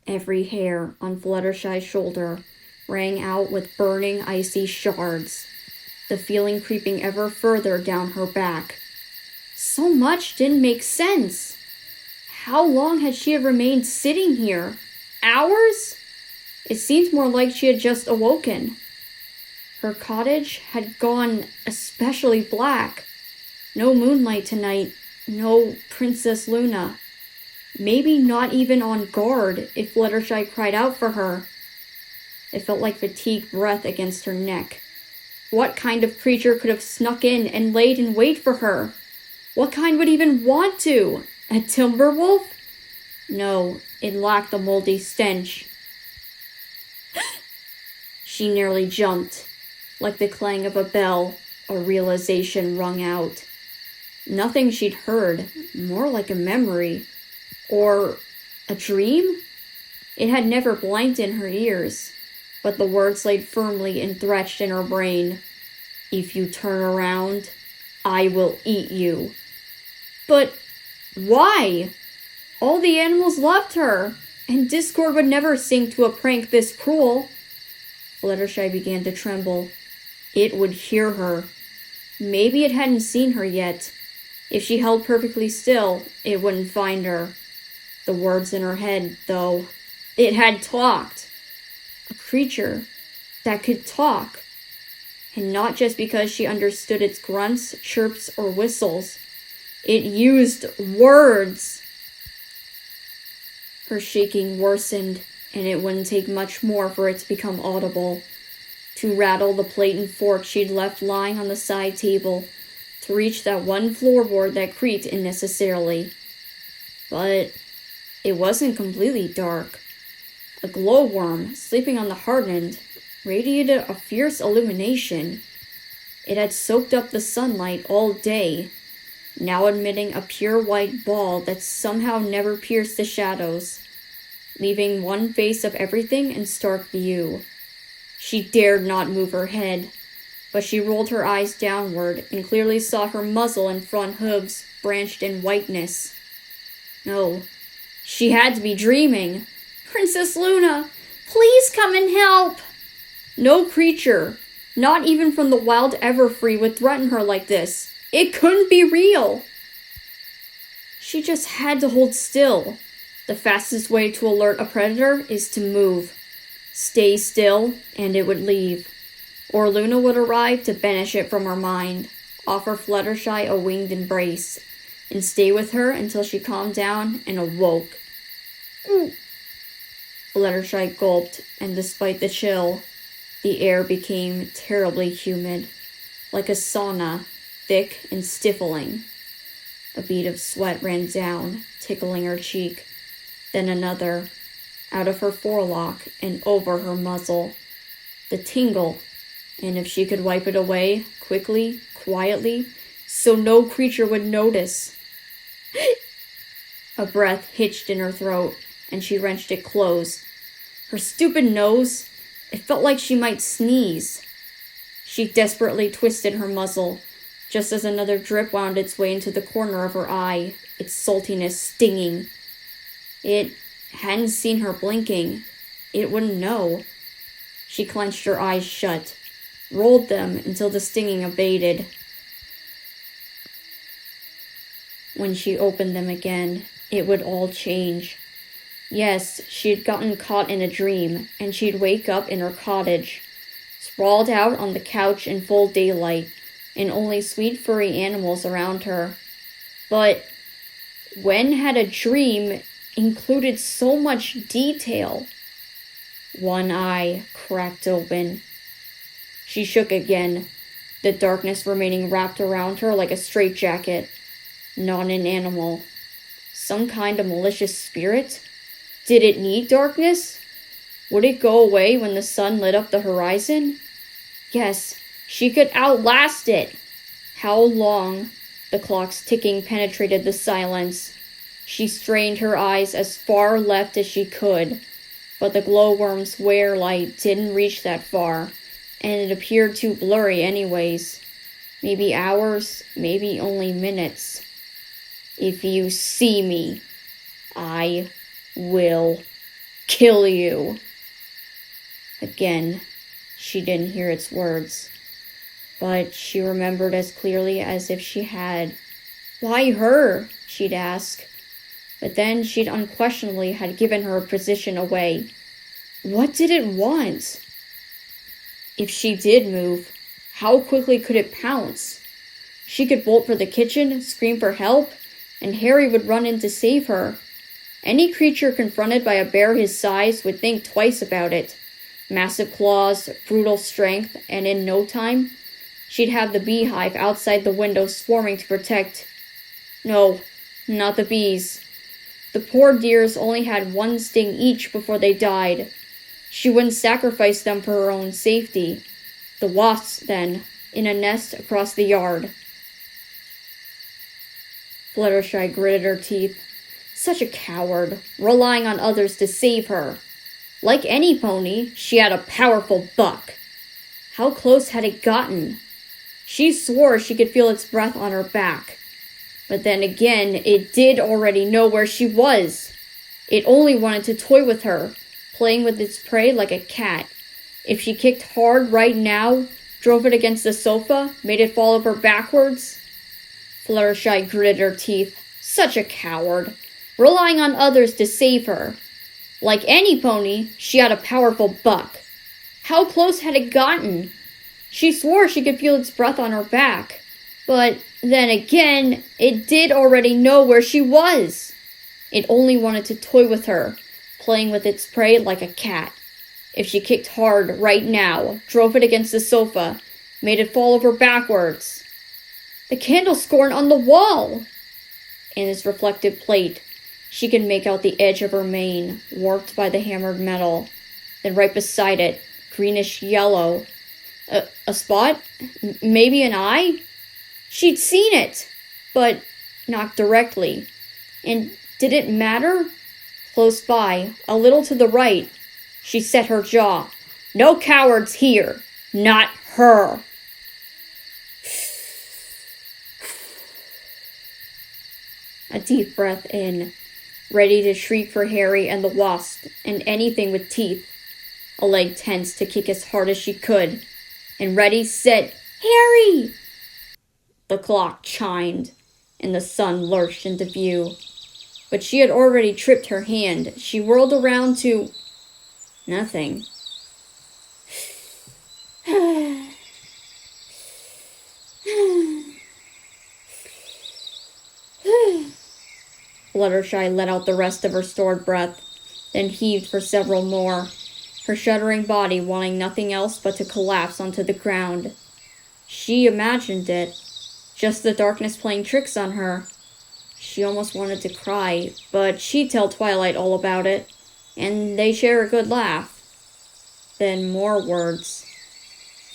Every hair on Fluttershy's shoulder rang out with burning icy shards, the feeling creeping ever further down her back. So much didn't make sense. How long had she remained sitting here? Hours? It seemed more like she had just awoken. Her cottage had gone especially black. No moonlight tonight, no Princess Luna. Maybe not even on guard if Fluttershy cried out for her. It felt like fatigued breath against her neck. What kind of creature could have snuck in and laid in wait for her? What kind would even want to? A timber wolf? No, it lacked the moldy stench. She nearly jumped. Like the clang of a bell, a realization rung out. Nothing she'd heard, more like a memory. Or a dream? It had never blanked in her ears, but the words laid firmly enthretched in her brain. If you turn around, I will eat you. But why? All the animals loved her, and Discord would never sink to a prank this cruel. Fluttershy began to tremble. It would hear her. Maybe it hadn't seen her yet. If she held perfectly still, it wouldn't find her. The words in her head, though, it had talked. A creature that could talk. And not just because she understood its grunts, chirps, or whistles. It used words. Her shaking worsened, and it wouldn't take much more for it to become audible. To rattle the plate and fork she'd left lying on the side table. To reach that one floorboard that creaked unnecessarily. But it wasn't completely dark. A glowworm, sleeping on the hard end, radiated a fierce illumination. It had soaked up the sunlight all day, now emitting a pure white ball that somehow never pierced the shadows, leaving one face of everything in stark view. She dared not move her head, but she rolled her eyes downward and clearly saw her muzzle and front hooves branched in whiteness. No, she had to be dreaming. Princess Luna, please come and help! No creature, not even from the wild Everfree, would threaten her like this. It couldn't be real. She just had to hold still. The fastest way to alert a predator is to move. Stay still, and it would leave. Or Luna would arrive to banish it from her mind, offer Fluttershy a winged embrace, and stay with her until she calmed down and awoke. Fluttershy gulped, and despite the chill, the air became terribly humid, like a sauna, thick and stifling. A bead of sweat ran down, tickling her cheek, then another, out of her forelock and over her muzzle. The tingle, and if she could wipe it away, quickly, quietly, so no creature would notice. A breath hitched in her throat, and she wrenched it closed. Her stupid nose, it felt like she might sneeze. She desperately twisted her muzzle, just as another drip wound its way into the corner of her eye, its saltiness stinging. It hadn't seen her blinking. It wouldn't know. She clenched her eyes shut, rolled them until the stinging abated. When she opened them again, it would all change. Yes, she had gotten caught in a dream, and she'd wake up in her cottage, sprawled out on the couch in full daylight, and only sweet furry animals around her. But when had a dream included so much detail? One eye cracked open. She shook again, the darkness remaining wrapped around her like a straitjacket. Not an animal. Some kind of malicious spirit? Did it need darkness? Would it go away when the sun lit up the horizon? Yes, she could outlast it. How long? The clock's ticking penetrated the silence. She strained her eyes as far left as she could, but the glowworm's wear light didn't reach that far, and it appeared too blurry anyways. Maybe hours, maybe only minutes. If you see me, I will kill you." Again, she didn't hear its words, but she remembered as clearly as if she had. Why her? She'd ask. But then she'd unquestionably had given her position away. What did it want? If she did move, how quickly could it pounce? She could bolt for the kitchen, scream for help, and Harry would run in to save her. Any creature confronted by a bear his size would think twice about it. Massive claws, brutal strength, and in no time, she'd have the beehive outside the window swarming to protect. No, not the bees. The poor dears only had one sting each before they died. She wouldn't sacrifice them for her own safety. The wasps, then, in a nest across the yard. Fluttershy gritted her teeth. Such a coward, relying on others to save her. Like any pony, she had a powerful buck. How close had it gotten? She swore she could feel its breath on her back. But then again, it did already know where she was. It only wanted to toy with her, playing with its prey like a cat. If she kicked hard right now, drove it against the sofa, made it fall over backwards. Fluttershy gritted her teeth. Such a coward, relying on others to save her. Like any pony, she had a powerful buck. How close had it gotten? She swore she could feel its breath on her back. But then again, it did already know where she was. It only wanted to toy with her, playing with its prey like a cat. If she kicked hard right now, drove it against the sofa, made it fall over backwards. The candle scorn on the wall! In its reflective plate, she could make out the edge of her mane, warped by the hammered metal. Then right beside it, greenish yellow. A spot? Maybe an eye? She'd seen it, but not directly. And did it matter? Close by, a little to the right, she set her jaw. No cowards here. Not her. A deep breath in, ready to shriek for Harry and the wasp and anything with teeth. A leg tense to kick as hard as she could. And ready, set, Harry! The clock chimed, and the sun lurched into view. But she had already tripped her hand. She whirled around to... nothing. Fluttershy let out the rest of her stored breath, then heaved for several more, her shuddering body wanting nothing else but to collapse onto the ground. She imagined it, just the darkness playing tricks on her. She almost wanted to cry, but she'd tell Twilight all about it, and they share a good laugh. Then more words,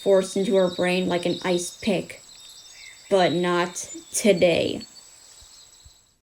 forced into her brain like an ice pick. But not today.